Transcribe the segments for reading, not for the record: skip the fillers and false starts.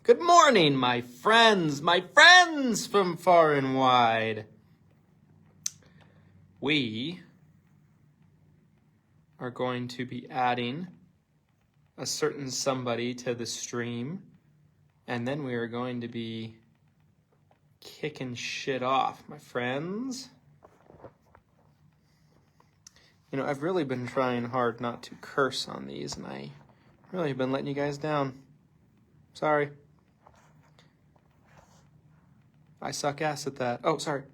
Good morning, my friends from far and wide. We are going to be adding a certain somebody to the stream, and then we are going to be kicking shit off, my friends. You know, I've really been trying hard not to curse on these, and I really have been letting you guys down. Sorry. I suck ass at that. Oh, sorry.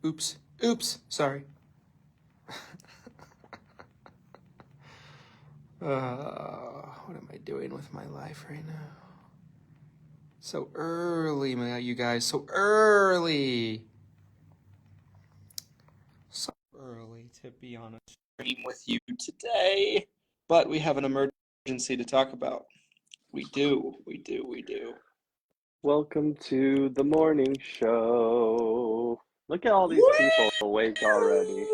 Oops. Sorry. What am I doing with my life right now? So early, you guys. So early. So early to be on a stream with you today. But we have an emergency to talk about. We do. Welcome to the morning show. Look at all these people awake already.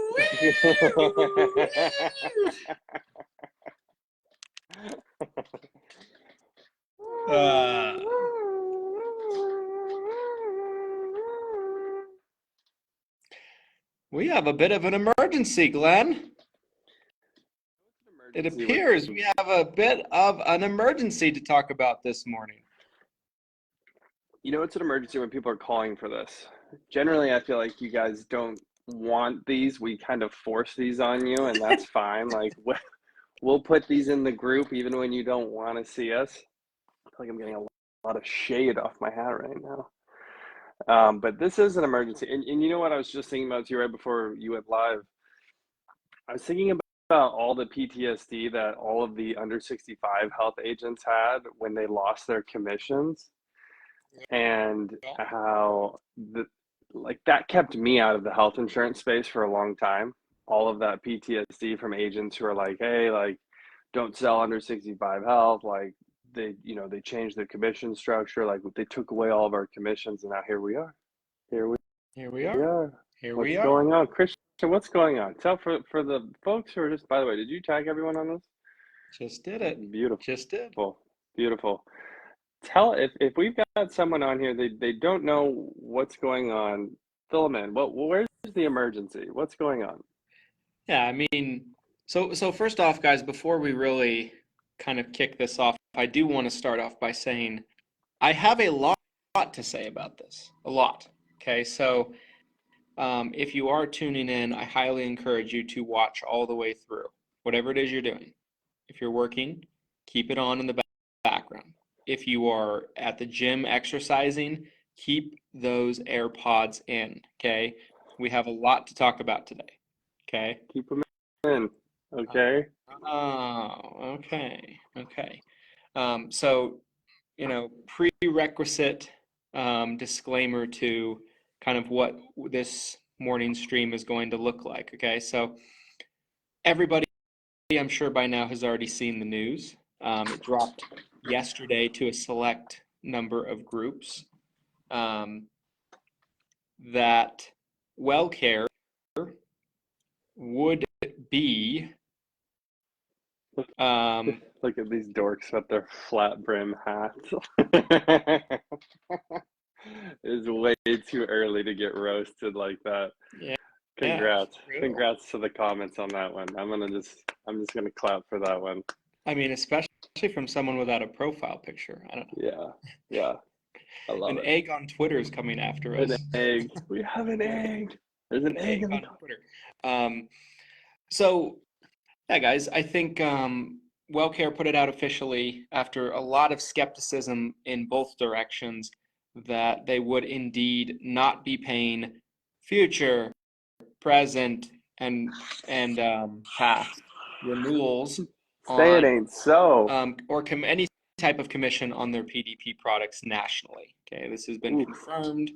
We have a bit of an emergency, Glenn. It appears we have a bit of an emergency to talk about this morning. You know, it's an emergency when people are calling for this. Generally, I feel like you guys don't want these. We kind of force these on you, and that's fine. Like, we'll put these in the group even when you don't want to see us. I feel like I'm getting a lot of shade off my hat right now. But this is an emergency. And you know what I was just thinking about too right before you went live? I was thinking about all the PTSD that all of the under 65 health agents had when they lost their commissions, and how that kept me out of the health insurance space for a long time. All of that PTSD from agents who are like, hey, like, don't sell under 65 health. Like, they changed the commission structure. Like, they took away all of our commissions, and now here we are. What's going on? Christian, what's going on? Tell for the folks who are just, by the way, did you tag everyone on this? Just did it. Beautiful. Just did. Beautiful. Tell if we've got someone on here, they don't know what's going on, fill them in. Where's the emergency? What's going on? Yeah, I mean, so first off, guys, before we really kind of kick this off, I do want to start off by saying I have a lot to say about this. A lot. Okay, so if you are tuning in, I highly encourage you to watch all the way through, whatever it is you're doing. If you're working, keep it on in the background. If you are at the gym exercising, keep those AirPods in, okay? We have a lot to talk about today, okay? Keep them in, okay? Okay. So, you know, prerequisite disclaimer to kind of what this morning stream is going to look like, okay? So everybody, I'm sure by now, has already seen the news. It dropped yesterday to a select number of groups that WellCare would be look at these dorks with their flat brim hats. It's way too early to get roasted like that. Yeah. Congrats to the comments on that one. I'm just gonna clap for that one. I mean, especially from someone without a profile picture. I don't know. Yeah. I love An it. egg on Twitter is coming after us. An egg. We have an egg. There's an egg on Twitter. So, yeah, guys, I think WellCare put it out officially after a lot of skepticism in both directions that they would indeed not be paying future, present, and past renewals Say it ain't so. or any type of commission on their PDP products nationally. Okay, this has been confirmed,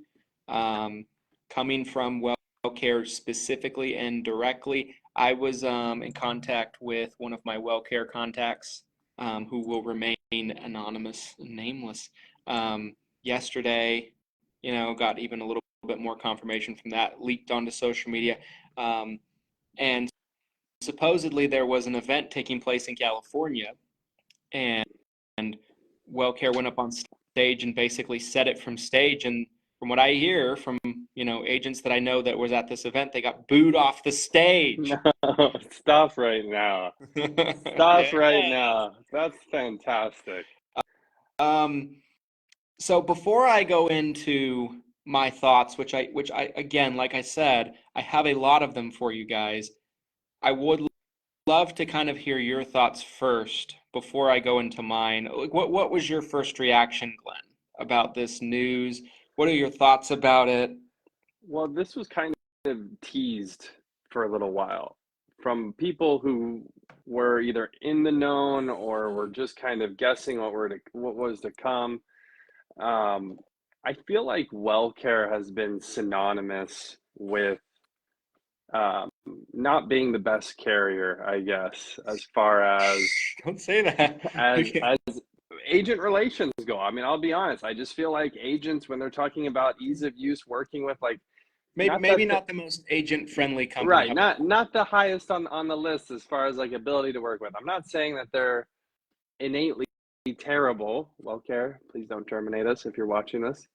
coming from WellCare specifically and directly. I was in contact with one of my WellCare contacts, who will remain anonymous and nameless. Yesterday, you know, got even a little bit more confirmation from that, leaked onto social media, and supposedly there was an event taking place in California, and WellCare went up on stage and basically said it from stage. And from what I hear from, agents that I know that was at this event, they got booed off the stage. No, stop right now. Stop Yeah. right now. That's fantastic. So before I go into my thoughts, which I again, like I said, I have a lot of them for you guys. I would love to kind of hear your thoughts first before I go into mine. What was your first reaction, Glenn, about this news? What are your thoughts about it? Well, this was kind of teased for a little while from people who were either in the known or were just kind of guessing what was to come. I feel like WellCare has been synonymous with not being the best carrier, I guess, as far as Don't say that. as agent relations go. I mean, I'll be honest. I just feel like agents, when they're talking about ease of use, working with like Maybe not the most agent-friendly company. right, not the highest on the list as far as like ability to work with. I'm not saying that they're innately terrible. WellCare, please don't terminate us if you're watching this.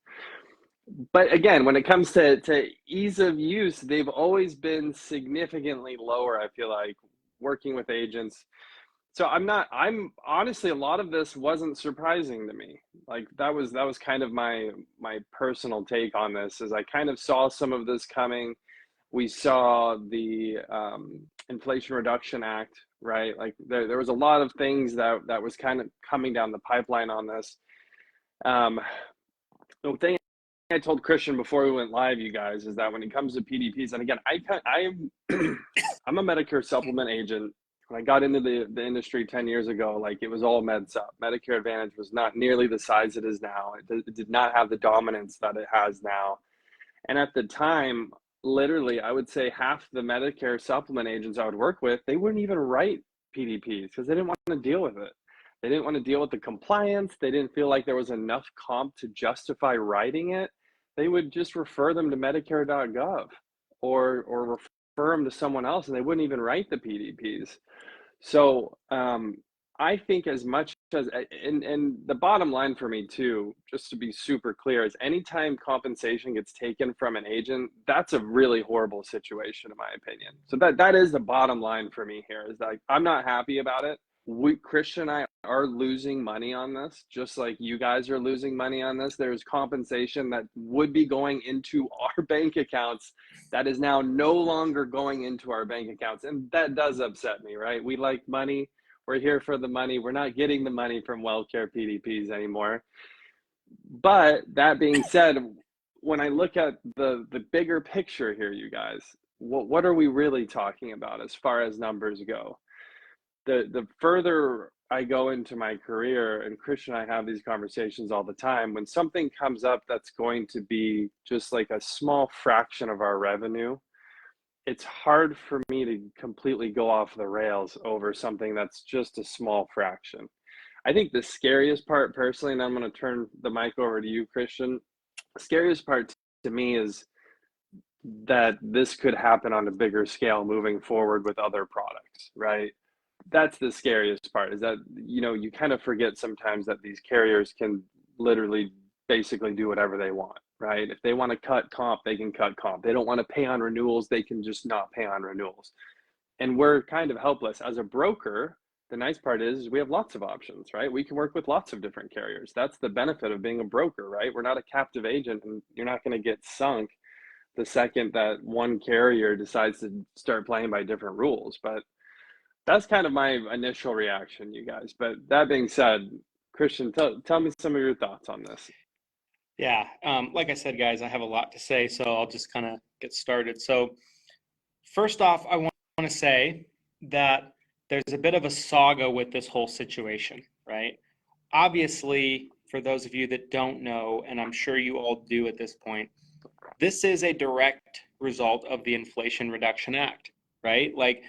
But again, when it comes to ease of use, they've always been significantly lower, I feel like, working with agents. So I'm honestly, a lot of this wasn't surprising to me. Like that was kind of my personal take on this, is I kind of saw some of this coming. We saw the Inflation Reduction Act, right? Like there was a lot of things that was kind of coming down the pipeline on this. The thing I told Christian before we went live, you guys, is that when it comes to PDPs, and again, I'm a Medicare supplement agent. When I got into the industry 10 years ago, like it was all MedSup. Medicare Advantage was not nearly the size it is now. It did not have the dominance that it has now. And at the time, literally, I would say half the Medicare supplement agents I would work with, they wouldn't even write PDPs because they didn't want to deal with it. They didn't want to deal with the compliance. They didn't feel like there was enough comp to justify writing it. They would just refer them to Medicare.gov or refer them to someone else, and they wouldn't even write the PDPs. So I think as much as, and the bottom line for me too, just to be super clear, is anytime compensation gets taken from an agent, that's a really horrible situation in my opinion. So that is the bottom line for me here, is that I'm not happy about it. Christian and I are losing money on this, just like you guys are losing money on this. There's compensation that would be going into our bank accounts that is now no longer going into our bank accounts. And that does upset me, right? We like money. We're here for the money. We're not getting the money from WellCare PDPs anymore. But that being said, when I look at the bigger picture here, you guys, what are we really talking about as far as numbers go? The further I go into my career, and Christian and I have these conversations all the time, when something comes up that's going to be just like a small fraction of our revenue, it's hard for me to completely go off the rails over something that's just a small fraction. I think the scariest part personally, and I'm going to turn the mic over to you, Christian, the scariest part to me is that this could happen on a bigger scale moving forward with other products, right? That's the scariest part, is that, you kind of forget sometimes that these carriers can literally basically do whatever they want, right? If they want to cut comp, they can cut comp. They don't want to pay on renewals, they can just not pay on renewals. And we're kind of helpless. As a broker, the nice part is we have lots of options, right? We can work with lots of different carriers. That's the benefit of being a broker, right? We're not a captive agent, and you're not going to get sunk the second that one carrier decides to start playing by different rules. But that's kind of my initial reaction, you guys. But that being said, Christian, tell me some of your thoughts on this. Yeah, like I said, guys, I have a lot to say, so I'll just kind of get started. So first off, I want to say that there's a bit of a saga with this whole situation, right? Obviously, for those of you that don't know, and I'm sure you all do at this point, this is a direct result of the Inflation Reduction Act, right? Like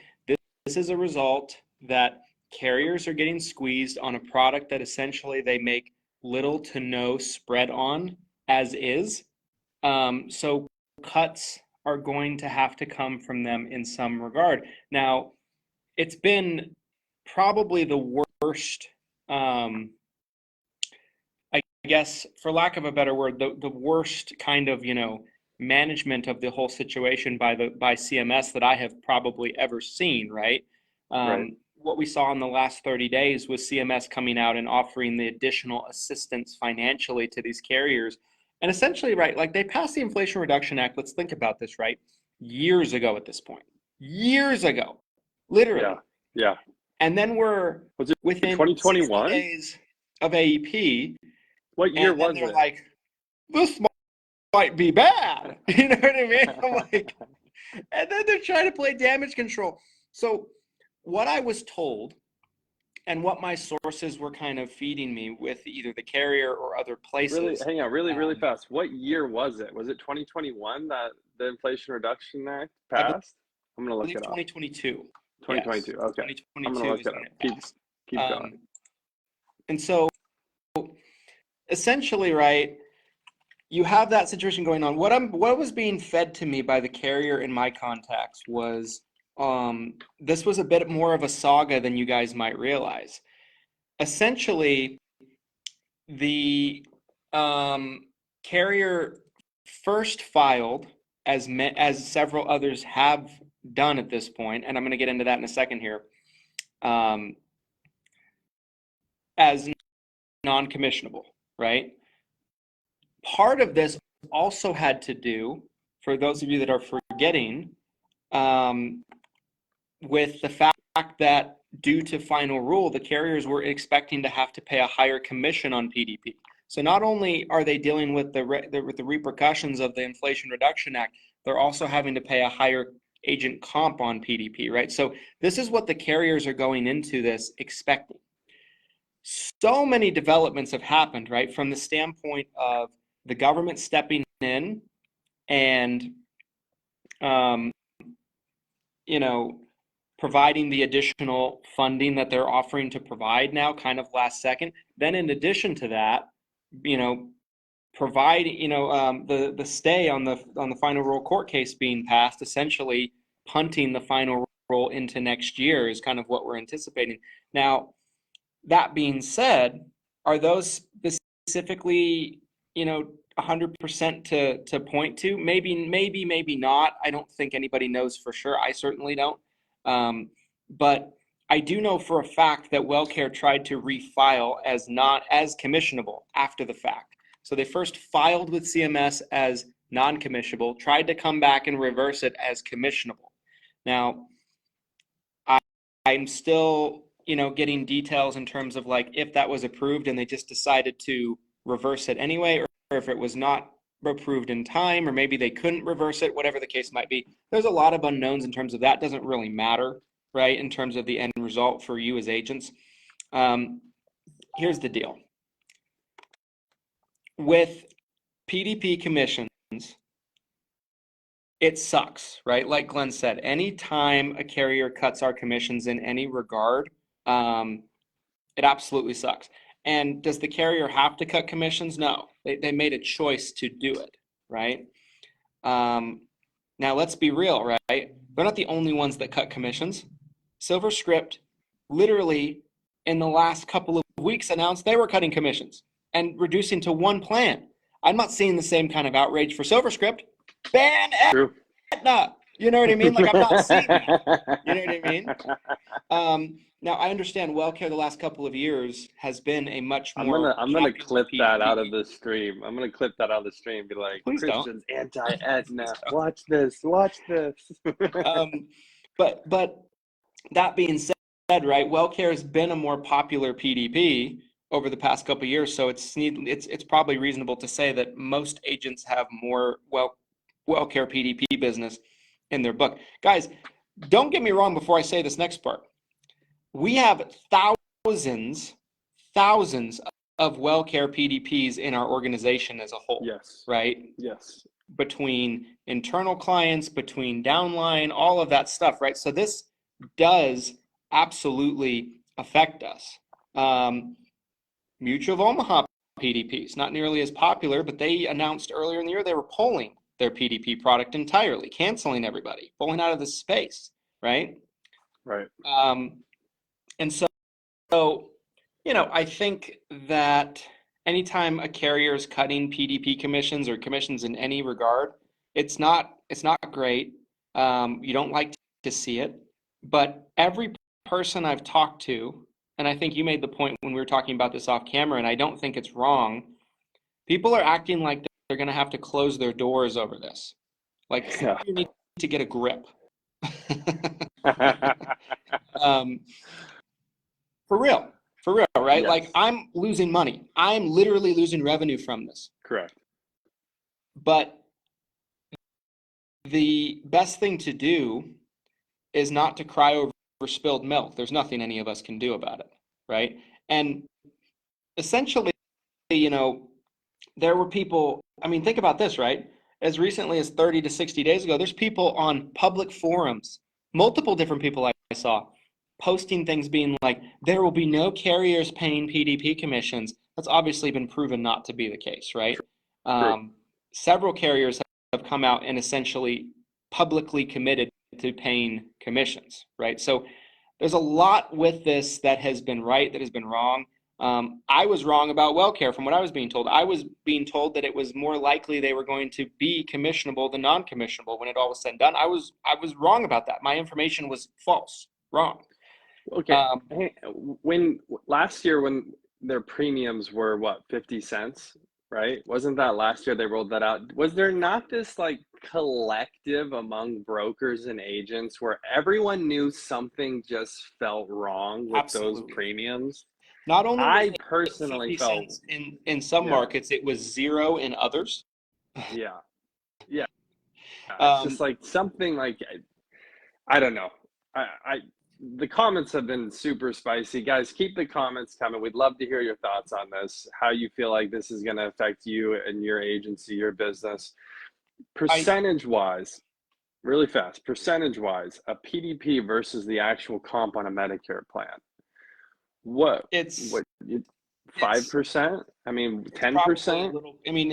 this is a result that carriers are getting squeezed on a product that essentially they make little to no spread on as is. So cuts are going to have to come from them in some regard. Now, it's been probably the worst guess, for lack of a better word, the worst kind of, management of the whole situation by CMS that I have probably ever seen, right? Right. What we saw in the last 30 days was CMS coming out and offering the additional assistance financially to these carriers. And essentially, right, like they passed the Inflation Reduction Act, let's think about this, right? Years ago at this point. Years ago, literally. Yeah. And then we're Was it within 60 2021? days of AEP, What year and then was they're it? like, this might be bad. You know what I mean? I'm like, and then they're trying to play damage control. So what I was told and what my sources were kind of feeding me with either the carrier or other Really, places. hang on, really fast. What year was it? Was it 2021 that the Inflation Reduction Act I passed? I'm gonna look believe it up. 2022. 2022. Yes, Okay. I'm gonna 2022 look is it when up. it passed. Keep going. And so essentially, right, you have that situation going on. What was being fed to me by the carrier in my contacts was this was a bit more of a saga than you guys might realize. Essentially, the carrier first filed, as several others have done at this point, and I'm going to get into that in a second here, as non-commissionable, right? Part of this also had to do, for those of you that are forgetting, with the fact that due to final rule, the carriers were expecting to have to pay a higher commission on PDP. So not only are they dealing with the repercussions of the Inflation Reduction Act, they're also having to pay a higher agent comp on PDP, right? So this is what the carriers are going into this expecting. So many developments have happened, right? From the standpoint of the government stepping in and, providing the additional funding that they're offering to provide now, kind of last second. Then in addition to that, provide, the stay on the final rule court case being passed, essentially punting the final rule into next year is kind of what we're anticipating. Now, that being said, are those specifically, 100% to point to? Maybe not. I don't think anybody knows for sure. I certainly don't. But I do know for a fact that WellCare tried to refile as not as commissionable after the fact. So they first filed with CMS as non-commissionable, tried to come back and reverse it as commissionable. Now, I'm still, getting details in terms of like if that was approved and they just decided to reverse it anyway, or if it was not approved in time, or maybe they couldn't reverse it, whatever the case might be. There's a lot of unknowns in terms of that. Doesn't really matter, right, in terms of the end result for you as agents. Here's the deal. With PDP commissions, it sucks, right? Like Glenn said, anytime a carrier cuts our commissions in any regard, it absolutely sucks. And does the carrier have to cut commissions? No, they made a choice to do it, right? Now let's be real, right? They're not the only ones that cut commissions. SilverScript literally in the last couple of weeks announced they were cutting commissions and reducing to one plan. I'm not seeing the same kind of outrage for SilverScript. Ban Aetna. You know what I mean? Like I'm not seeing that. You know what I mean? Now I understand WellCare the last couple of years has been a much more. I'm gonna clip that out of the stream. I'm gonna clip that out of the stream. Be like, Please Christian's don't. anti-Aetna. Watch this. But that being said, right, WellCare has been a more popular PDP over the past couple of years, so it's probably reasonable to say that most agents have more WellCare PDP business in their book. Guys, don't get me wrong before I say this next part. We have thousands of WellCare PDPs in our organization as a whole. Yes. Right? Yes. Between internal clients, between downline, all of that stuff, right? So this does absolutely affect us. Mutual of Omaha PDPs, not nearly as popular, but they announced earlier in the year they were pulling their PDP product entirely, canceling everybody, pulling out of the space, right? Right. And so, I think that anytime a carrier is cutting PDP commissions or commissions in any regard, it's not great. You don't like to see it, but every person I've talked to, and I think you made the point when we were talking about this off camera, and I don't think it's wrong. People are acting like they're going to have to close their doors over this. Like, Yeah. you need to get a grip. um, for real, right? Yes. Like, I'm losing money. I'm literally losing revenue from this. Correct. But the best thing to do is not to cry over spilled milk. There's nothing any of us can do about it, right? And essentially, there were people, I mean, think about this, right? As recently as 30 to 60 days ago, there's people on public forums, multiple different people I saw, posting things being like, there will be no carriers paying PDP commissions. That's obviously been proven not to be the case, right? Several carriers have come out and essentially publicly committed to paying commissions, right? So there's a lot with this that has been right, that has been wrong. I was wrong about WellCare from what I was being told. I was being told that it was more likely they were going to be commissionable than non-commissionable when it all was said and done. I was wrong about that. My information was false, wrong. Okay. When last year, when their premiums were what, 50 cents, right? Wasn't that last year they rolled that out? Was there not this like collective among brokers and agents where everyone knew something just felt wrong with Absolutely. those premiums? Not only I personally 50 felt cents in some markets, it was zero in others. Yeah. It's just like something like, I don't know. The comments have been super spicy. Guys, keep the comments coming. We'd love to hear your thoughts on this, how you feel like this is going to affect you and your agency, your business. Percentage-wise, really fast, percentage-wise, a PDP versus the actual comp on a Medicare plan. What? It's 5%? I mean, 10%? I mean,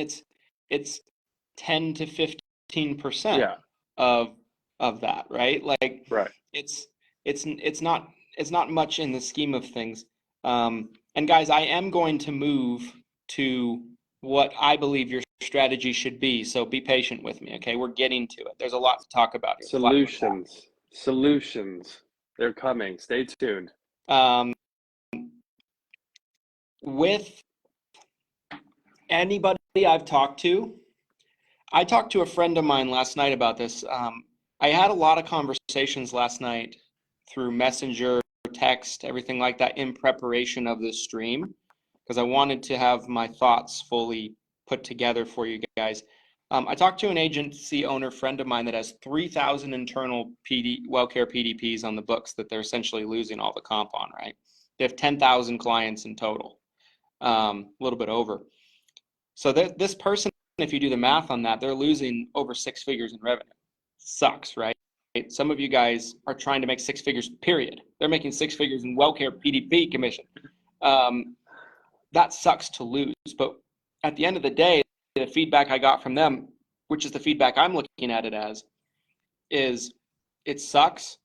it's 10 to 15% of that, right? Like, right. It's not much in the scheme of things. And guys, I am going to move to what I believe your strategy should be. So be patient with me. Okay. We're getting to it. There's a lot to talk about here. Solutions. They're coming. Stay tuned. With anybody I've talked to, I talked to a friend of mine last night about this. I had a lot of conversations last night through Messenger, text, everything like that in preparation of this stream, because I wanted to have my thoughts fully put together for you guys. I talked to an agency owner friend of mine that has 3,000 internal WellCare PDPs on the books that they're essentially losing all the comp on, right? They have 10,000 clients in total, a little bit over. So this person, if you do the math on that, they're losing over 6 figures in revenue. Sucks, right? Some of you guys are trying to make 6 figures, period. They're making 6 figures in WellCare PDP commission. That sucks to lose. But at the end of the day, the feedback I got from them, which is the feedback I'm looking at it as, is it sucks.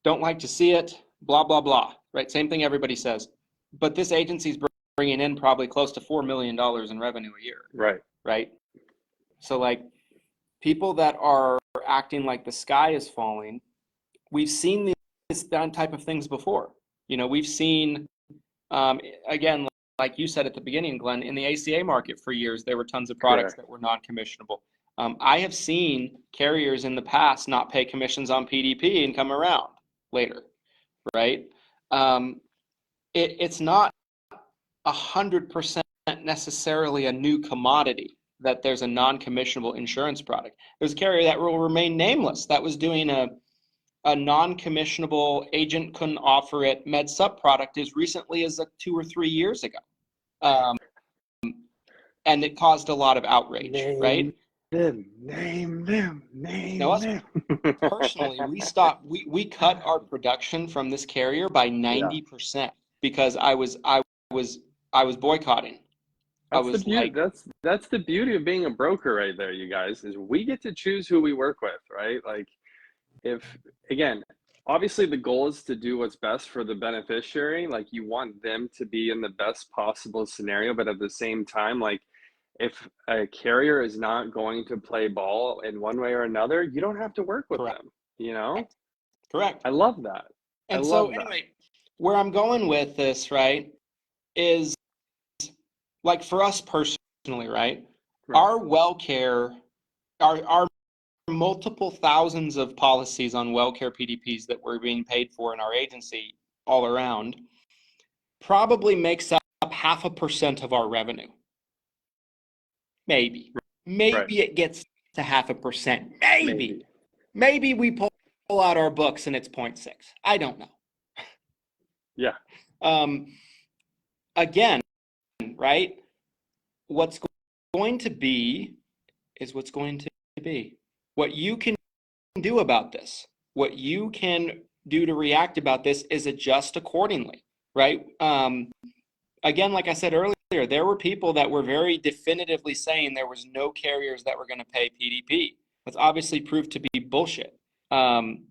Don't like to see it, blah, blah, blah, right? Same thing everybody says. But this agency's bringing in probably close to $4 million in revenue a year. Right? So like, people that are acting like the sky is falling, we've seen that type of things before. We've seen, again, like you said at the beginning, Glenn, in the ACA market for years, there were tons of products that were non-commissionable. I have seen carriers in the past not pay commissions on PDP and come around later, right? It's not 100% necessarily a new commodity that there's a non-commissionable insurance product. There's a carrier that will remain nameless that was doing a non-commissionable, agent couldn't offer it med sup product as recently as 2 or 3 years ago. And it caused a lot of outrage, right? Name them. Personally, we cut our production from this carrier by 90% because I was boycotting. That's the beauty of being a broker right there, you guys, is we get to choose who we work with, right? Like, if, again, obviously the goal is to do what's best for the beneficiary. Like you want them to be in the best possible scenario, but at the same time, like if a carrier is not going to play ball in one way or another, you don't have to work with Correct. them, you know? Correct. I love that. I And so love that. anyway, where I'm going with this, right, is like for us personally, right? Right. Our WellCare, our multiple thousands of policies on WellCare PDPs that we're being paid for in our agency all around probably makes up 0.5% of our revenue. Maybe. Right. Maybe it gets to 0.5%. Maybe we pull out our books and it's 0.6. I don't know. Yeah. Again, right? What's going to be is what's going to be. What you can do about this, what you can do to react about this is adjust accordingly, right? Again, like I said earlier, there were people that were very definitively saying there was no carriers that were going to pay PDP. That's obviously proved to be bullshit. And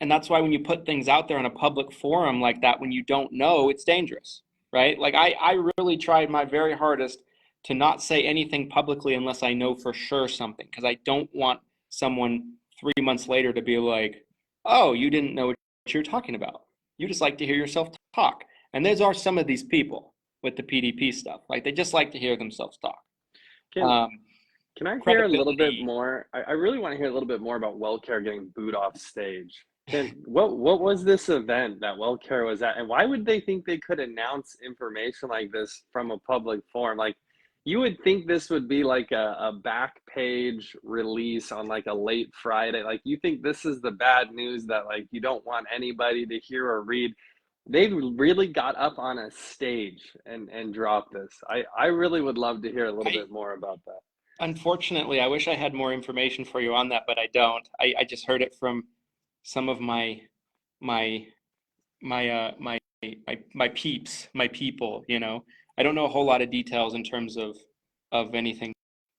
that's why when you put things out there in a public forum like that, when you don't know, it's dangerous, right? Like I really tried my very hardest to not say anything publicly unless I know for sure something, because I don't want someone 3 months later to be like, oh, you didn't know what you're talking about. You just like to hear yourself talk. And those are some of these people with the PDP stuff. Like they just like to hear themselves talk. Can I hear a little bit more? I really want to hear a little bit more about WellCare getting booed off stage. What was this event that WellCare was at, and why would they think they could announce information like this from a public forum? Like, you would think this would be like a back page release on like a late Friday. Like, you think this is the bad news that like you don't want anybody to hear or read. They really got up on a stage and dropped this. I really would love to hear a little bit more about that. Unfortunately, I wish I had more information for you on that, but I don't. I just heard it from some of my peeps, my people, you know. I don't know a whole lot of details in terms of anything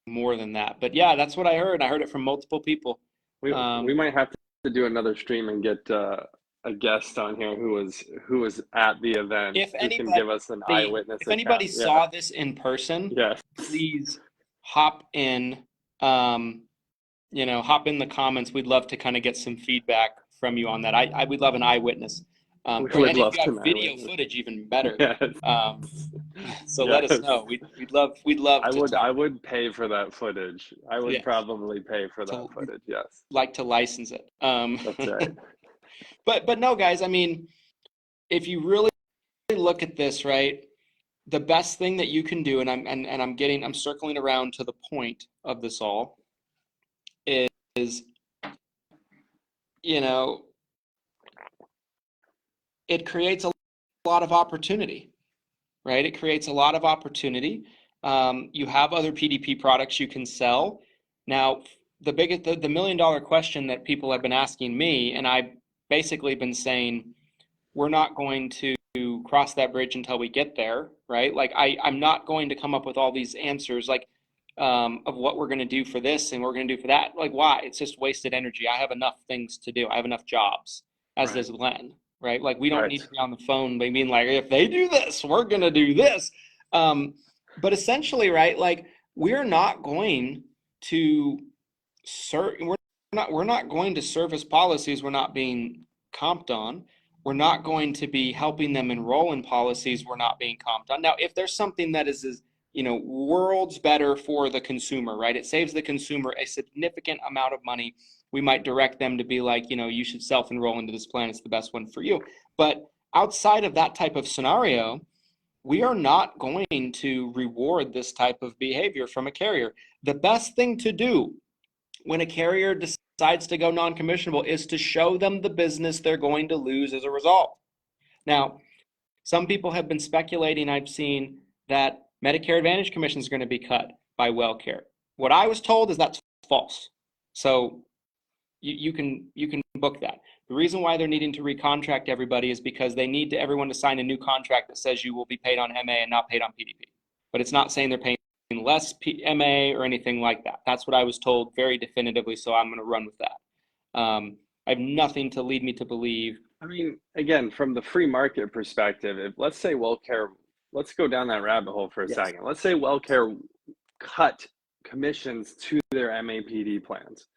more than that. But yeah, that's what I heard. I heard it from multiple people. We might have to do another stream and get a guest on here who was at the event, who can give us an eyewitness account. If anybody saw this in person, yes, please hop in. Hop in the comments. We'd love to kind of get some feedback from you on that. I would love an eyewitness. And if you have video footage, even better. Yes. So let us know. We'd love. I would pay for that footage. I would probably pay for that footage. Yes. Like to license it. That's right. But no, guys. I mean, if you really look at this, right, the best thing that you can do, and I'm circling around to the point of this all, is, it creates a lot of opportunity, right? It creates a lot of opportunity. You have other PDP products you can sell. Now, the $1 million question that people have been asking me, and I've basically been saying, we're not going to cross that bridge until we get there, right? Like I'm not going to come up with all these answers like of what we're going to do for this and what we're going to do for that. Like, why? It's just wasted energy. I have enough things to do. I have enough jobs, as does Glenn, right? Like, we don't need to be on the phone being like, if they do this, we're going to do this. But essentially, right, like, we're not going to we're not going to service policies we're not being comped on. We're not going to be helping them enroll in policies we're not being comped on. Now, if there's something that is worlds better for the consumer, right? It saves the consumer a significant amount of money. We might direct them to be like, you should self-enroll into this plan. It's the best one for you. But outside of that type of scenario, we are not going to reward this type of behavior from a carrier. The best thing to do when a carrier decides to go non-commissionable is to show them the business they're going to lose as a result. Now, some people have been speculating, I've seen, that Medicare Advantage commissions are going to be cut by WellCare. What I was told is that's false. So you can book that. The reason why they're needing to recontract everybody is because they need everyone to sign a new contract that says you will be paid on MA and not paid on PDP. But it's not saying they're paying less MA or anything like that. That's what I was told very definitively, so I'm going to run with that. I have nothing to lead me to believe. I mean, again, from the free market perspective, if let's say WellCare, let's go down that rabbit hole for a Yes. second. Let's say WellCare cut commissions to their MAPD plans.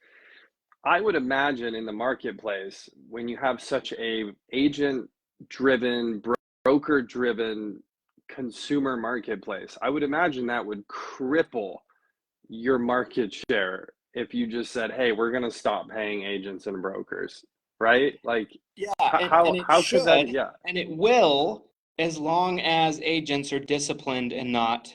I would imagine in the marketplace, when you have such a agent-driven, broker-driven consumer marketplace, I would imagine that would cripple your market share if you just said, "Hey, we're going to stop paying agents and brokers," right? Like, Yeah, how and it could that? should, Yeah, and it will, as long as agents are disciplined and not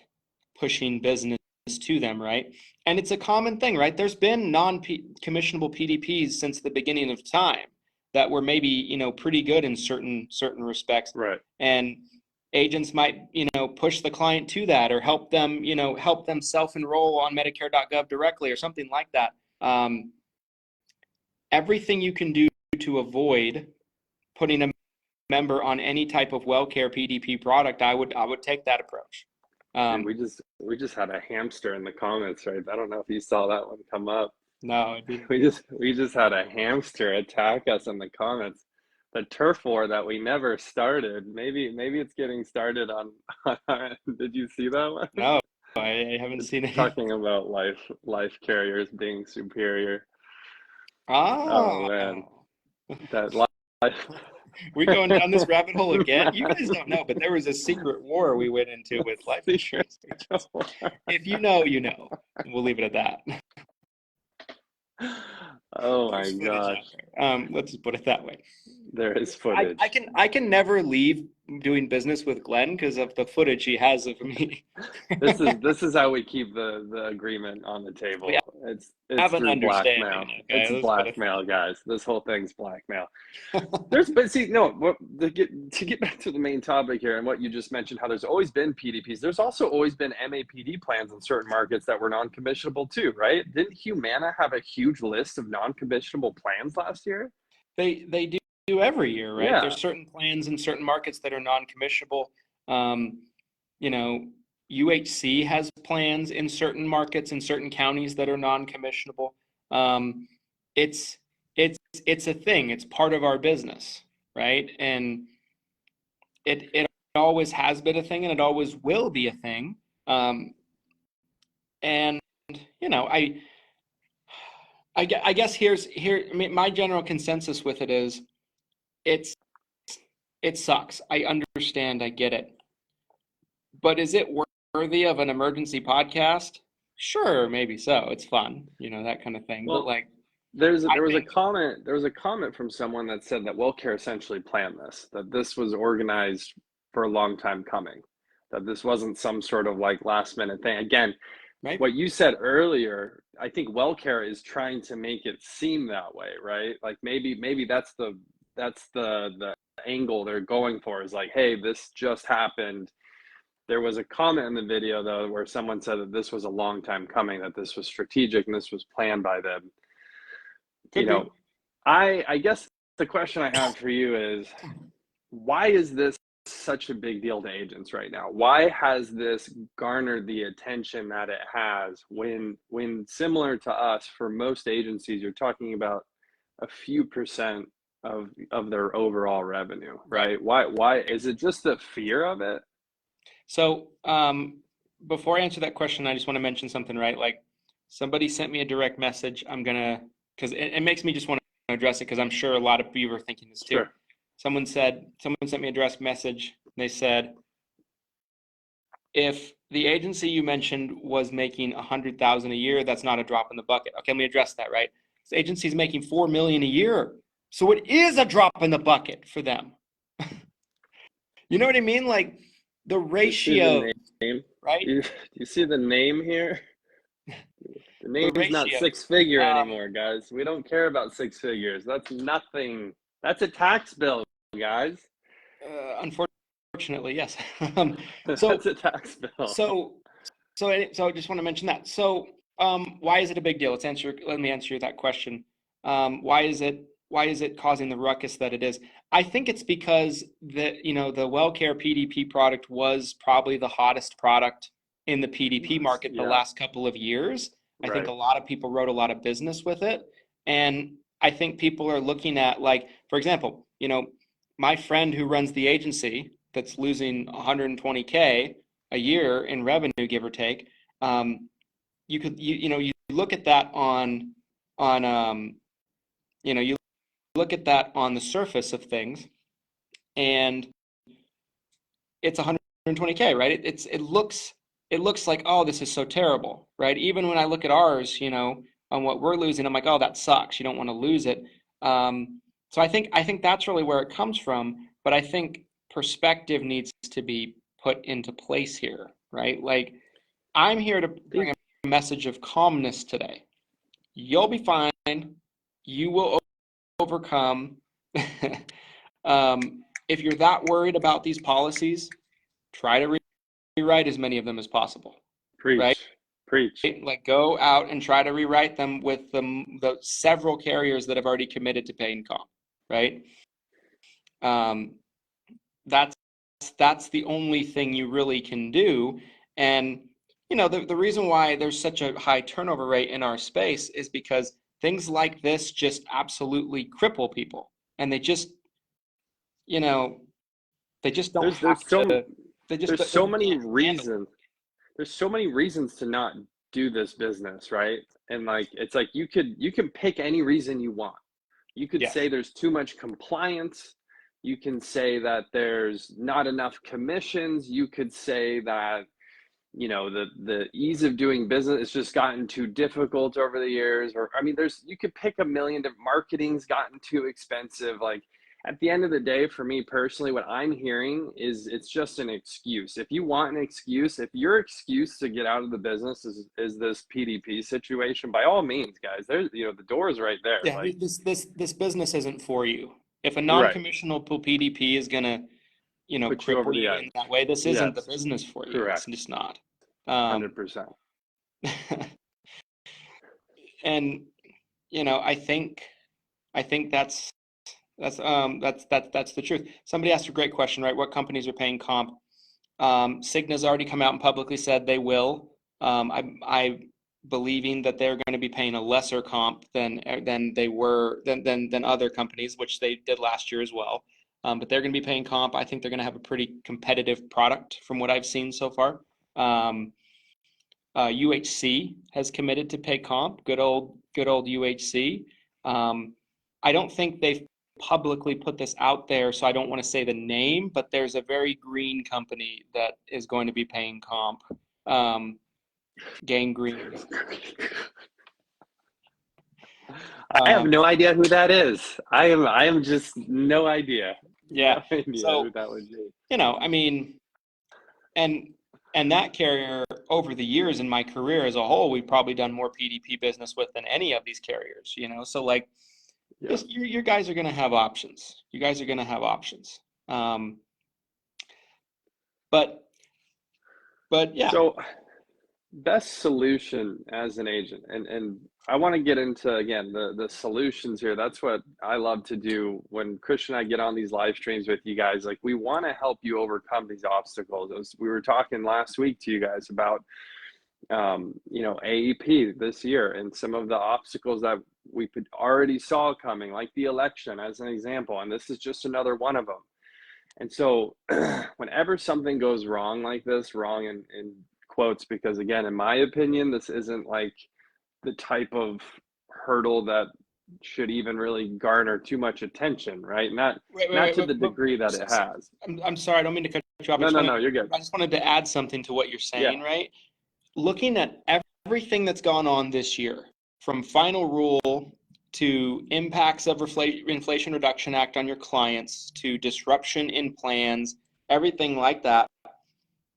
pushing business to them, right? And it's a common thing, right? There's been non-commissionable PDPs since the beginning of time that were maybe, pretty good in certain respects. right. And agents might, push the client to that or help them self-enroll on Medicare.gov directly or something like that. Everything you can do to avoid putting a member on any type of WellCare PDP product, I would take that approach. Dude, we just had a hamster in the comments, right? I don't know if you saw that one come up. No, it didn't. We just had a hamster attack us in the comments. The turf war that we never started. Maybe it's getting started on did you see that one? No, I haven't seen it. Talking about life carriers being superior. Oh, Oh man. That life we going down this rabbit hole again? You guys don't know, but there was a secret war we went into with life insurance agents. If you know, you know. We'll leave it at that. Oh my There's footage out gosh. there. Let's just put it that way. There is footage. I can never leave doing business with Glenn because of the footage he has of me. This is how we keep the agreement on the table. It's have an through understanding, blackmail. okay? It's blackmail, guys. This whole thing's blackmail. But see, no. To get back to the main topic here and what you just mentioned, how there's always been PDPs. There's also always been MAPD plans in certain markets that were non-commissionable too, right? Didn't Humana have a huge list of non-commissionable plans last year? They do every year, right? Yeah. There's certain plans in certain markets that are non-commissionable. UHC has plans in certain markets in certain counties that are non-commissionable. It's a thing. It's part of our business, right? And it always has been a thing, and it always will be a thing. I guess I mean, my general consensus with it is it sucks. I understand. I get it. But is it worthy of an emergency podcast? Sure, maybe so. It's fun, that kind of thing. Well, but like, there was a comment from someone that said that WellCare essentially planned this, that this was organized for a long time coming, that this wasn't some sort of like last minute thing. Again, right? What you said earlier, I think WellCare is trying to make it seem that way, right? Like maybe that's the angle they're going for, is like, hey, this just happened. There was a comment in the video though where someone said that this was a long time coming, that this was strategic and this was planned by them. I guess the question I have for you is, why is this such a big deal to agents right now? Why has this garnered the attention that it has when similar to us, for most agencies, you're talking about a few percent of their overall revenue, right? Why is it just the fear of it? So before I answer that question, I just want to mention something, right? Like, somebody sent me a direct message. Because it makes me just want to address it, because I'm sure a lot of you are thinking this too. Sure. Someone sent me a direct message. They said, if the agency you mentioned was making $100,000 a year, that's not a drop in the bucket. Okay, let me address that, right? This agency is making $4 million a year, so it is a drop in the bucket for them. You know what I mean? Like, the ratio, right? You see the name here? The name is not six figure anymore, guys. We don't care about six figures. That's nothing. That's a tax bill, guys. Unfortunately, yes. That's a tax bill. So I just want to mention that. So why is it a big deal? Let me answer that question. Why is it causing the ruckus that it is? I think it's because the WellCare PDP product was probably the hottest product in the PDP market the last couple of years. I think a lot of people wrote a lot of business with it. And I think people are looking at, like, for example, my friend who runs the agency that's losing 120K a year in revenue, give or take. You look at that on you look at that on the surface of things, and it's 120K, right? It looks like, oh, this is so terrible, right? Even when I look at ours, on what we're losing, I'm like, oh, that sucks. You don't want to lose it. So I think that's really where it comes from. But I think perspective needs to be put into place here, right? Like, I'm here to bring a message of calmness today. You'll be fine. You will overcome. If you're that worried about these policies, try to rewrite as many of them as possible. Right? Preach. Like, go out and try to rewrite them with the several carriers that have already committed to paying comp. Right? That's the only thing you really can do. And the reason why there's such a high turnover rate in our space is because things like this just absolutely cripple people, and they just don't have to. There's so many reasons. There's so many reasons to not do this business, right? And like, it's like you can pick any reason you want. You could say there's too much compliance. You can say that there's not enough commissions. You could say that, the ease of doing business has just gotten too difficult over the years. Or, I mean, you could pick a million different, marketing's gotten too expensive. Like, at the end of the day, for me personally, what I'm hearing is it's just an excuse. If you want an excuse, if your excuse to get out of the business is this PDP situation, by all means, guys, there's, the door is right there. Yeah, like, this business isn't for you. If a non-commissional PDP is gonna, put you over cripple the you edge. in that way, this isn't the business for you. Correct. It's just not. 100%. And I think that's the truth. Somebody asked a great question, right? What companies are paying comp? Cigna's already come out and publicly said they will. I believing that they're going to be paying a lesser comp than they were than other companies, which they did last year as well. But they're going to be paying comp. I think they're going to have a pretty competitive product from what I've seen so far. UHC has committed to pay comp. Good old UHC. I don't think they've publicly put this out there, so I don't want to say the name, but there's a very green company that is going to be paying comp. Gangrene. I have no idea who that is. I am just no idea. Yeah. No idea So, who that would be. I mean, and that carrier, over the years in my career as a whole, we've probably done more PDP business with than any of these carriers, So, like, your guys are going to have options. You guys are going to have options. But yeah. So, best solution as an agent, and I want to get into, again, the solutions here. That's what I love to do when Christian and I get on these live streams with you guys. Like, we want to help you overcome these obstacles. We were talking last week to you guys about AEP this year and some of the obstacles that we could already saw coming, like the election as an example, and this is just another one of them. And so whenever something goes wrong like this, wrong in quotes, because again, in my opinion, this isn't like the type of hurdle that should even really garner too much attention, right? Not to the degree that it has. I'm sorry, I don't mean to cut you off. No, you're good. I just wanted to add something to what you're saying, right? Looking at everything that's gone on this year, from final rule to impacts of Inflation Reduction Act on your clients, to disruption in plans, everything like that.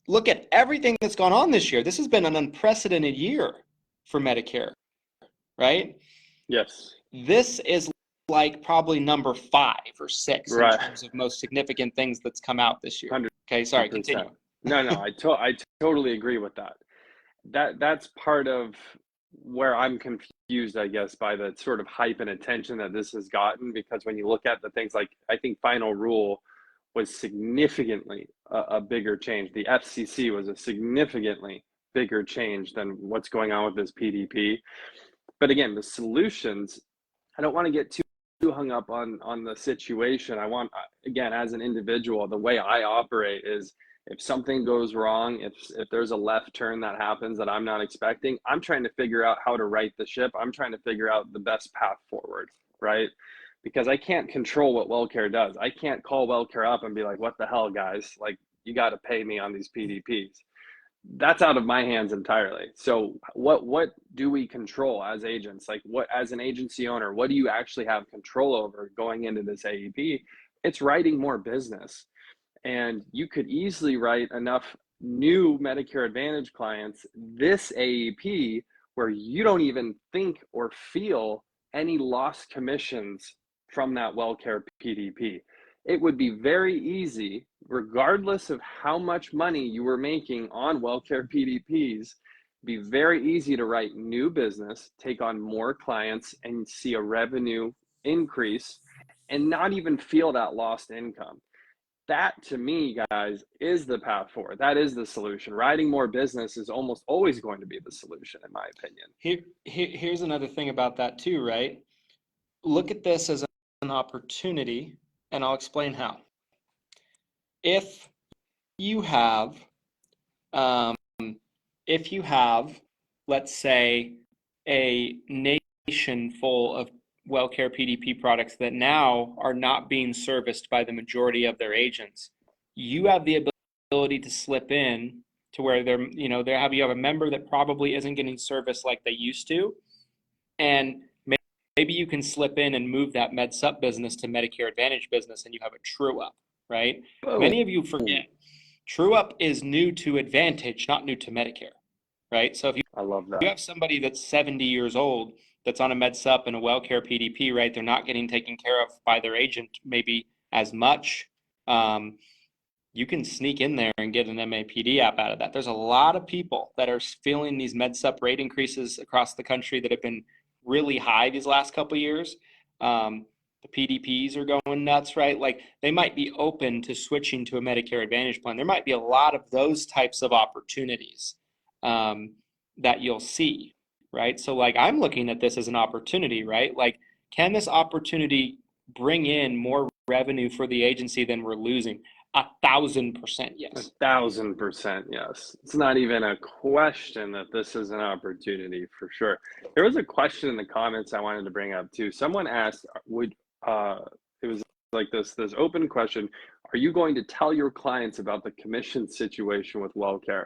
Look at everything that's gone on this year. This has been an unprecedented year for Medicare, right? Yes. This is like probably number 5 or 6 in terms of most significant things that's come out this year. 100%. Okay, sorry, continue. No, I totally agree with that. That's part of where I'm confused, I guess, by the sort of hype and attention that this has gotten, because when you look at the things like, I think final rule was significantly a bigger change. The FCC was a significantly bigger change than what's going on with this PDP. But again, the solutions, I don't want to get too hung up on the situation. I want, again, as an individual, the way I operate is if something goes wrong, if there's a left turn that happens that I'm not expecting, I'm trying to figure out how to right the ship. I'm trying to figure out the best path forward, right? Because I can't control what WellCare does. I can't call WellCare up and be like, what the hell, guys? Like, you got to pay me on these PDPs. That's out of my hands entirely. So what do we control as agents? Like, what, as an agency owner, what do you actually have control over going into this AEP? It's writing more business. And you could easily write enough new Medicare Advantage clients this AEP where you don't even think or feel any lost commissions from that WellCare PDP. It would be very easy, regardless of how much money you were making on WellCare PDPs, be very easy to write new business, take on more clients, and see a revenue increase and not even feel that lost income. That, to me, guys, is the path forward. That is the solution. Writing more business is almost always going to be the solution, in my opinion. Here's another thing about that too, right? Look at this as an opportunity, and I'll explain how. If you have, let's say, a nation full of WellCare PDP products that now are not being serviced by the majority of their agents, you have the ability to slip in to where you have a member that probably isn't getting service like they used to, and maybe you can slip in and move that Med Sup business to Medicare Advantage business, and you have a true up, right? Oh. Many of you forget true up is new to Advantage, not new to Medicare, right? So if I love that. you have somebody that's 70 years old that's on a Med Sup and a WellCare PDP, right? They're not getting taken care of by their agent maybe as much. You can sneak in there and get an MAPD app out of that. There's a lot of people that are feeling these Med Sup rate increases across the country that have been really high these last couple of years. The PDPs are going nuts, right? Like, they might be open to switching to a Medicare Advantage plan. There might be a lot of those types of opportunities that you'll see, right? So, like, I'm looking at this as an opportunity, right? Like, can this opportunity bring in more revenue for the agency than we're losing? 1,000% yes. 1,000% yes. It's not even a question that this is an opportunity, for sure. There was a question in the comments I wanted to bring up too. Someone asked, it was like this open question: are you going to tell your clients about the commission situation with WellCare?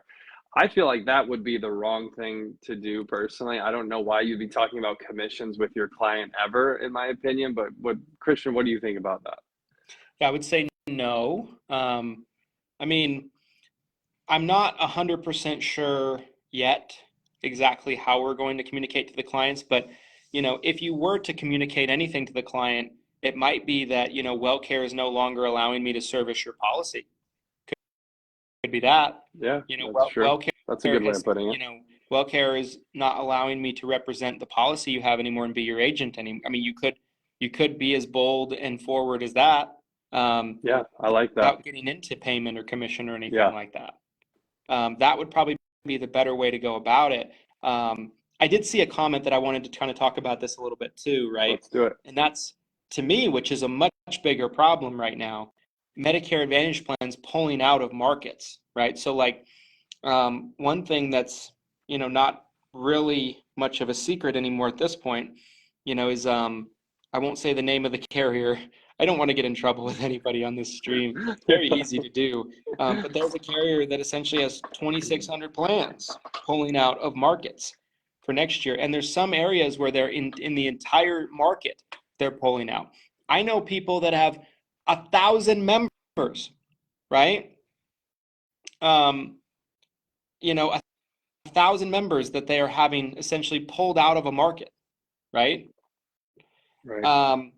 I feel like that would be the wrong thing to do personally. I don't know why you'd be talking about commissions with your client ever, in my opinion, but Christian, what do you think about that? Yeah, I would say no. I mean, I'm not 100% sure yet exactly how we're going to communicate to the clients, but if you were to communicate anything to the client, it might be that WellCare is no longer allowing me to service your policy. Could be that. Yeah, that's true. WellCare, that's a good way of putting it. WellCare is not allowing me to represent the policy you have anymore and be your agent anymore. I mean, you could be as bold and forward as that. Yeah, I like that. Without getting into payment or commission or anything like that. That would probably be the better way to go about it. I did see a comment that I wanted to kind of talk about this a little bit too, right? Let's do it. And that's, to me, which is a much bigger problem right now, Medicare Advantage plans pulling out of markets, right? So, like, one thing that's, not really much of a secret anymore at this point, is I won't say the name of the carrier. I don't want to get in trouble with anybody on this stream. Very easy to do. But there's a carrier that essentially has 2,600 plans pulling out of markets for next year. And there's some areas where they're in the entire market, they're pulling out. I know people that have 1,000 members, right? 1,000 members that they are having essentially pulled out of a market, right? Right.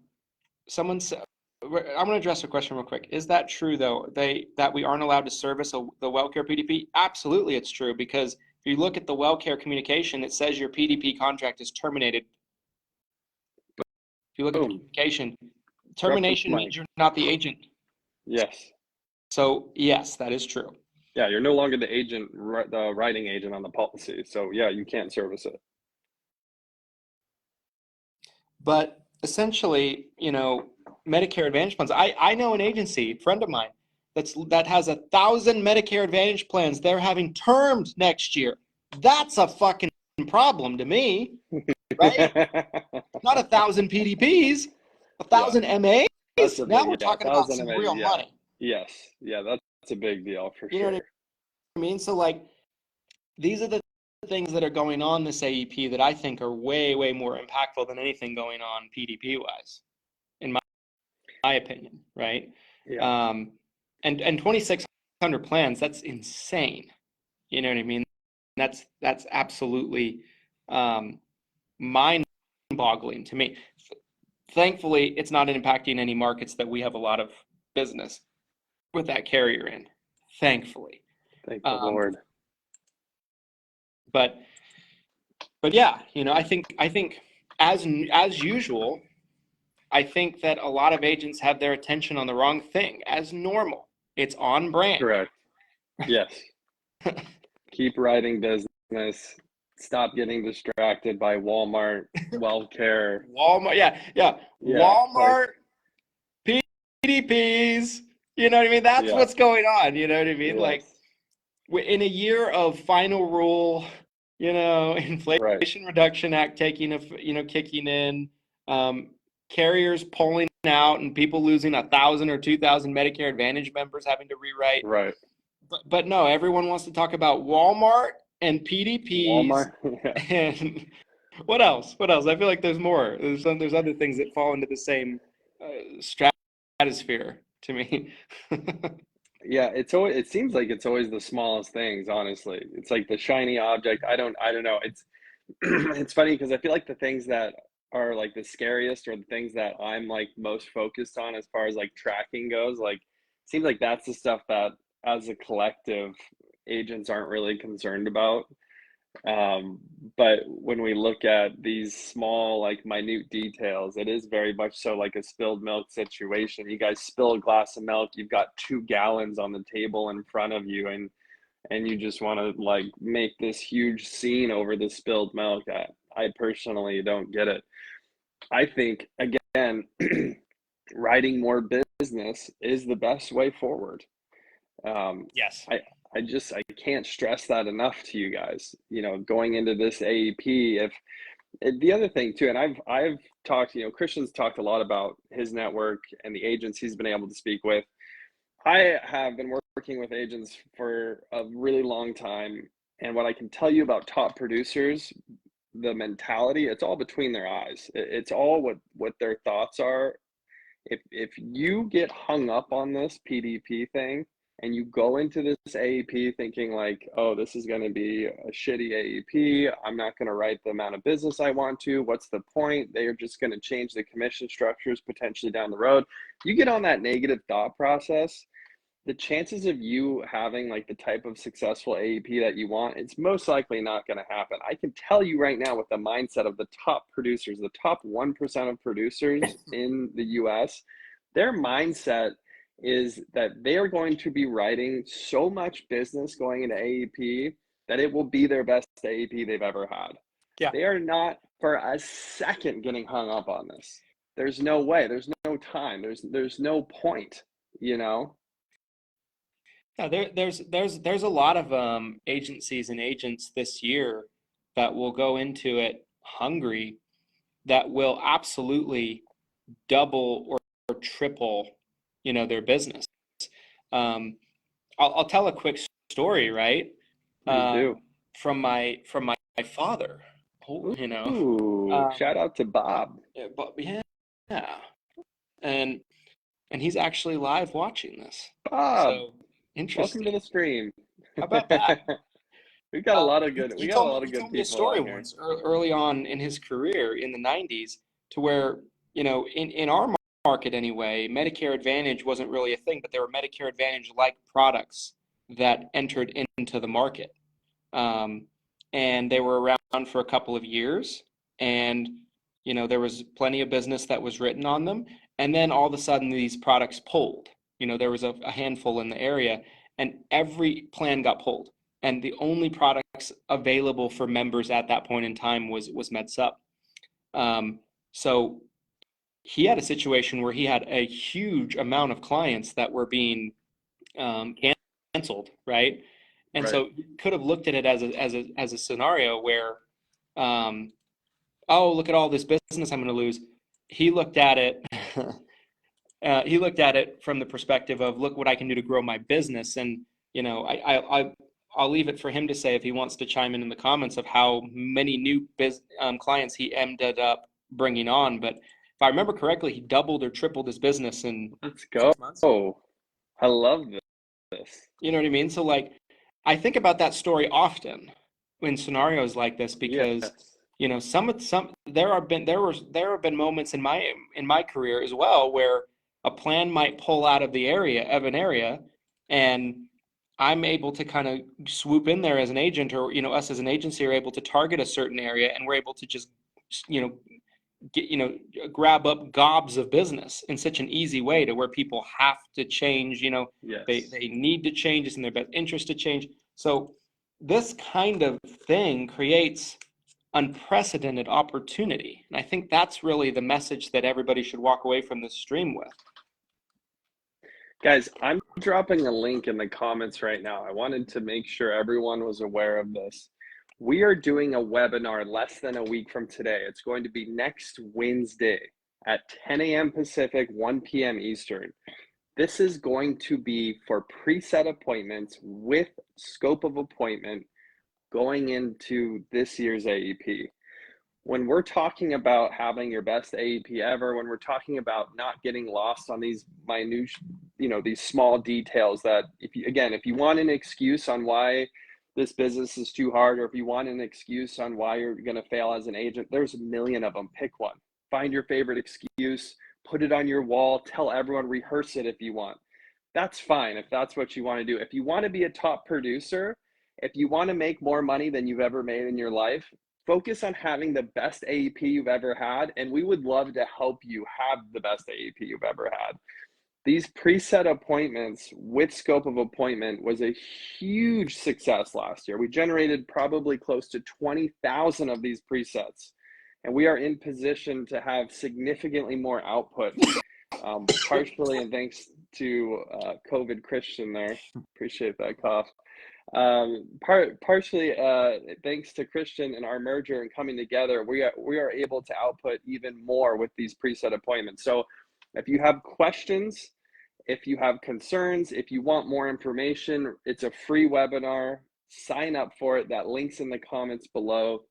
Someone said, I'm going to address a question real quick. Is that true, though, that we aren't allowed to service the WellCare PDP? Absolutely, it's true, because if you look at the WellCare communication, it says your PDP contract is terminated. If you look at the communication, termination means you're not the agent. Yes. So, yes, that is true. Yeah, you're no longer the agent, the writing agent on the policy. So, yeah, you can't service it. But essentially, Medicare Advantage plans. I know an agency, friend of mine, that has 1,000 Medicare Advantage plans. They're having terms next year. That's a fucking problem to me, right? Not 1,000 PDPs, 1,000 MAs. Now we're talking about some real money. Yes. Yeah, that's a big deal for You know sure. what I mean? So like, these are the things that are going on this AEP that I think are way, way more impactful than anything going on PDP wise, in my opinion, right? Yeah. And 2,600 plans, that's insane. You know what I mean? That's absolutely mind-boggling to me. Thankfully, it's not impacting any markets that we have a lot of business with that carrier in. Thankfully. Thank the Lord. But yeah, I think as usual, I think that a lot of agents have their attention on the wrong thing, as normal. It's on brand. Correct. Yes. Keep writing business. Stop getting distracted by Walmart, WellCare. Walmart, yeah. Walmart, PDPs. You know what I mean? That's what's going on. You know what I mean? Yes. Like, in a year of final rule, Inflation Reduction Act kicking in, carriers pulling out, and people losing 1,000 or 2,000 Medicare Advantage members having to rewrite. Right. But no, everyone wants to talk about Walmart and PDPs. Walmart. Yeah. And what else? I feel like there's more. There's other things that fall into the same stratosphere to me. Yeah, it seems like it's always the smallest things, honestly. It's like the shiny object. I don't know. It's it's funny because I feel like the things that are like the scariest, or the things that I'm like most focused on as far as like tracking goes, like seems like that's the stuff that as a collective agents aren't really concerned about. But when we look at these small, like minute details, it is very much so like a spilled milk situation. You guys spill a glass of milk, you've got 2 gallons on the table in front of you, and you just want to like make this huge scene over the spilled milk. I personally don't get it. I think, again, writing more business is the best way forward. Yes. I can't stress that enough to you guys, going into this AEP. The other thing too, and I've talked, Christian's talked a lot about his network and the agents he's been able to speak with. I have been working with agents for a really long time, and what I can tell you about top producers, the mentality, it's all between their eyes. It's all what their thoughts are. If you get hung up on this PDP thing, and you go into this AEP thinking like, oh, this is going to be a shitty AEP, I'm not going to write the amount of business I want to, what's the point? They're just going to change the commission structures potentially down the road. You get on that negative thought process, the chances of you having like the type of successful AEP that you want, it's most likely not going to happen. I can tell you right now, with the mindset of the top producers, the top 1% of producers in the US, their mindset is that they are going to be writing so much business going into AEP that it will be their best AEP they've ever had. Yeah. They are not for a second getting hung up on this. There's no way. There's no time. There's no point, Yeah, there's a lot of agencies and agents this year that will go into it hungry, that will absolutely double or triple, their business. I'll tell a quick story, right? Please do. From my father. Ooh, shout out to Bob. Yeah, and he's actually live watching this. Bob, so interesting. Welcome to the stream. How about that? We got a lot of good. He told me a story once early on in his career in the 90s, to where, in our market anyway, Medicare Advantage wasn't really a thing, but there were Medicare Advantage-like products that entered into the market. And they were around for a couple of years, and, there was plenty of business that was written on them. And then all of a sudden these products pulled. There was a handful in the area, and every plan got pulled. And the only products available for members at that point in time was MedSup. So he had a situation where he had a huge amount of clients that were being canceled, right? And Right. so you could have looked at it as a scenario where, oh, look at all this business I'm going to lose. He looked at it. He looked at it from the perspective of, look what I can do to grow my business. And I'll leave it for him to say if he wants to chime in the comments of how many new clients he ended up bringing on. But if I remember correctly, he doubled or tripled his business in Let's go. 6 months. Oh, I love this. You know what I mean? So like, I think about that story often in scenarios like this because, Yes. you know, there have been moments in my career as well where a plan might pull out of an area, and I'm able to kind of swoop in there as an agent, or, you know, us as an agency are able to target a certain area, and we're able to just, you know, grab up gobs of business in such an easy way to where people have to change, you know, Yes. they need to change. It's in their best interest to change. So this kind of thing creates unprecedented opportunity. And I think that's really the message that everybody should walk away from this stream with. Guys, I'm dropping a link in the comments right now. I wanted to make sure everyone was aware of this. We are doing a webinar less than a week from today. It's going to be next Wednesday at 10 a.m. Pacific, 1 p.m. Eastern. This is going to be for preset appointments with scope of appointment going into this year's AEP. When we're talking about having your best AEP ever, when we're talking about not getting lost on these minute, you know, these small details that if you want an excuse on why this business is too hard, or if you want an excuse on why you're going to fail as an agent, there's a million of them. Pick one. Find your favorite excuse, put it on your wall, tell everyone, rehearse it if you want. That's fine if that's what you want to do. If you want to be a top producer, if you want to make more money than you've ever made in your life, focus on having the best AEP you've ever had, and we would love to help you have the best AEP you've ever had. These preset appointments with scope of appointment was a huge success last year. We generated probably close to 20,000 of these presets, and we are in position to have significantly more output, partially and thanks to COVID Christian there. Appreciate that cough. Partially thanks to Christian and our merger and coming together, we are able to output even more with these preset appointments. So if you have questions, if you have concerns, if you want more information, it's a free webinar. Sign up for it. That link's in the comments below.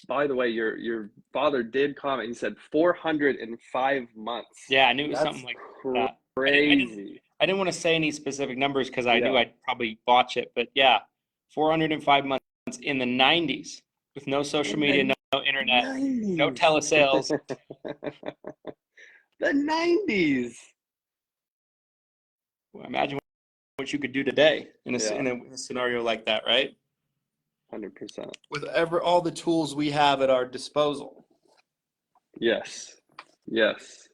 By the way, your father did comment. He said 405 months. Yeah, I knew it was something like that. Crazy. I didn't want to say any specific numbers because I knew I'd probably botch it, but yeah, 405 months in the 90s with no social media, no internet, 90s. no telesales. The 90s. Well, imagine what you could do today in a scenario like that, right? 100%. With all the tools we have at our disposal. Yes. Yes.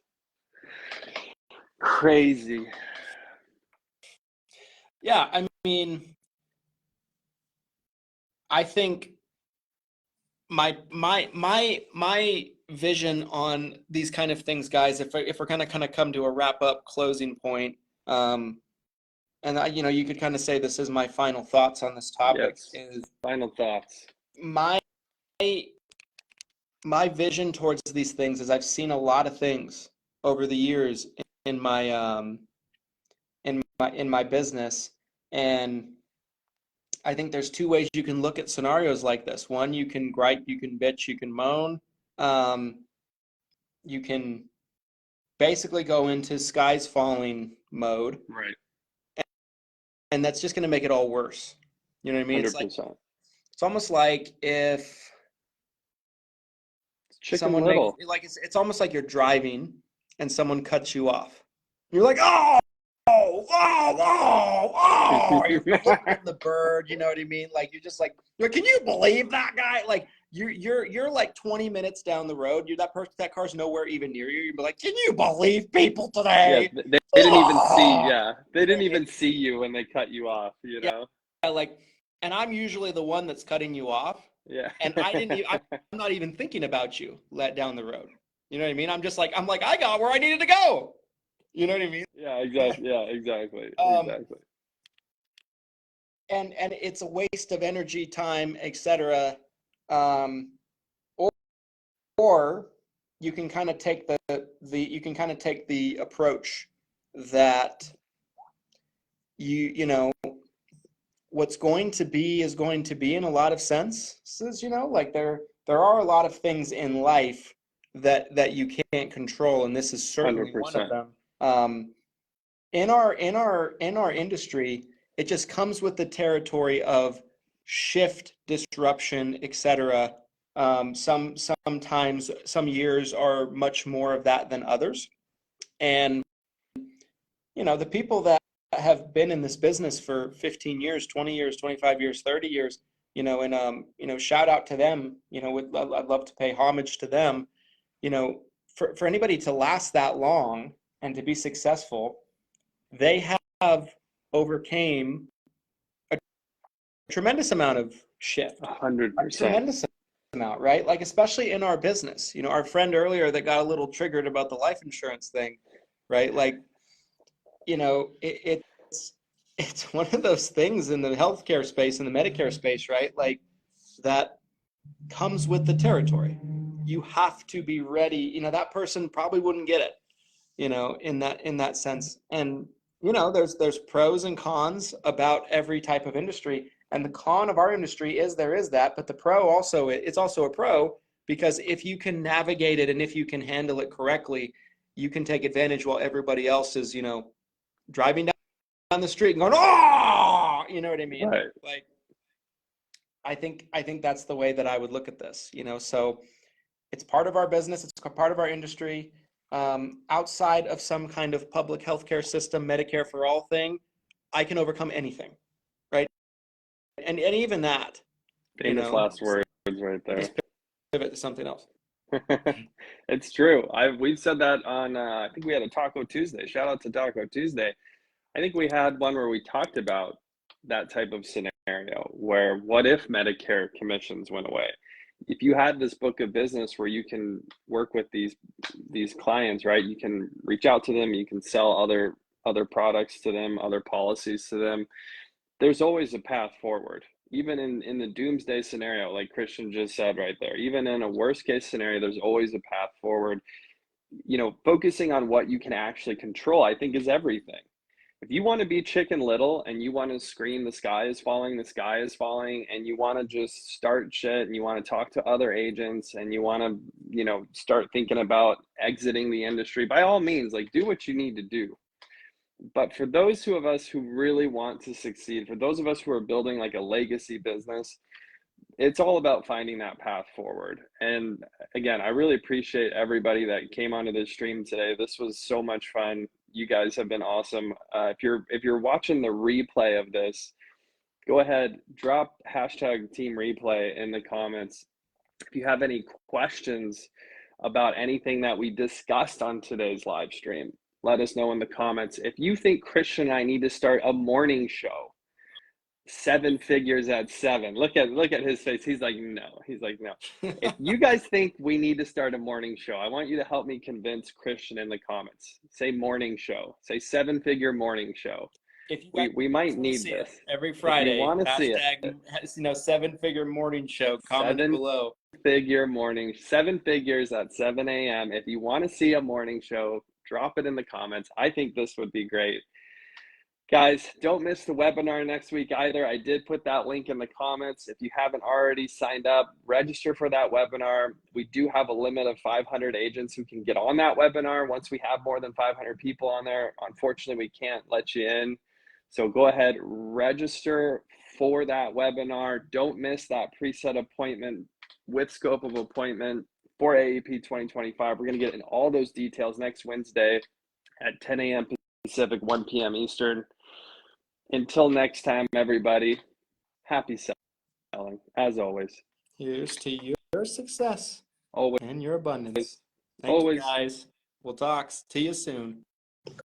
Crazy. Yeah, I mean, I think my vision on these kind of things, guys, if we're gonna kind of come to a wrap up closing point, and you could kind of say this is my final thoughts on this topic. Yes. Final thoughts. My vision towards these things is I've seen a lot of things over the years in my business, and I think there's two ways you can look at scenarios like this. One, you can gripe, you can bitch, you can moan. You can basically go into skies falling mode. Right. And that's just going to make it all worse. You know what I mean? 100%. It's almost like if Chicken Little. It's almost like you're driving and someone cuts you off. You're like, you're looking at the bird, you know what I mean? Like you're just like, can you believe that guy? Like you're like 20 minutes down the road. That car's nowhere even near you. You'd be like, can you believe people today? Yeah, they didn't even see. Yeah, they didn't even see you when they cut you off. You know. Yeah, and I'm usually the one that's cutting you off. Yeah. And I'm not even thinking about you let down the road. You know what I mean? I'm like, I got where I needed to go. You know what I mean? Yeah, exactly. Yeah, exactly. Um, Exactly. and it's a waste of energy, time, etc. Um, or, or you can kind of take the approach that you know what's going to be is going to be in a lot of senses, like there are a lot of things in life that you can't control, and this is certainly one of 100%. them. Um, in our industry, it just comes with the territory of shift, disruption, etc. Sometimes some years are much more of that than others, and the people that have been in this business for 15 years, 20 years, 25 years, 30 years, and shout out to them. I'd love to pay homage to them. For anybody to last that long and to be successful, they have overcame a tremendous amount of shift, a 100%. tremendous amount, right? Like, especially in our business, our friend earlier that got a little triggered about the life insurance thing, right? Like, it's it's one of those things in the healthcare space, in the Medicare space, right? Like, that comes with the territory. You have to be ready. That person probably wouldn't get it, in that sense. And there's pros and cons about every type of industry. And the con of our industry is there is that, but the pro also, it's also a pro, because if you can navigate it and if you can handle it correctly, you can take advantage while everybody else is, driving down the street and going, oh, you know what I mean? Right. Like, I think that's the way that I would look at this, so it's part of our business, it's part of our industry. Outside of some kind of public healthcare system, Medicare for all thing, I can overcome anything, right? And even that, Famous last words right there. just pivot to something else. It's true. We've said that on I think we had a Taco Tuesday. Shout out to Taco Tuesday. I think we had one where we talked about that type of scenario where what if Medicare commissions went away? If you had this book of business where you can work with these clients, right? You can reach out to them, you can sell other products to them, other policies to them. There's always a path forward. Even in the doomsday scenario, like Christian just said right there, even in a worst case scenario, there's always a path forward. Focusing on what you can actually control, I think, is everything. If you want to be Chicken Little and you want to scream the sky is falling, and you want to just start shit and you want to talk to other agents and you want to, start thinking about exiting the industry, by all means, like, do what you need to do. But for those of us who really want to succeed, for those of us who are building like a legacy business, it's all about finding that path forward. And again, I really appreciate everybody that came onto this stream today. This was so much fun. You guys have been awesome. If you're watching the replay of this, go ahead, drop hashtag team replay in the comments. If you have any questions about anything that we discussed on today's live stream, let us know in the comments. If you think Christian and I need to start a morning show, 7 figures at 7. Look at his face. He's like, no. If you guys think we need to start a morning show, I want you to help me convince Christian in the comments. Say morning show. Say 7-figure morning show. If you We might need this every Friday. If you want to see it, hashtag 7-figure morning show. Comments below. 7 figures at 7 a.m. If you want to see a morning show, drop it in the comments. I think this would be great. Guys, don't miss the webinar next week either. I did put that link in the comments. If you haven't already signed up, register for that webinar. We do have a limit of 500 agents who can get on that webinar. Once we have more than 500 people on there, unfortunately, we can't let you in. So go ahead, register for that webinar. Don't miss that preset appointment with scope of appointment for AEP 2025. We're going to get in all those details next Wednesday at 10 a.m. Pacific, 1 p.m. Eastern. Until next time, everybody, happy selling, as always. Here's to your success Always. and your abundance. Thank Always. you, guys. We'll talk to you soon.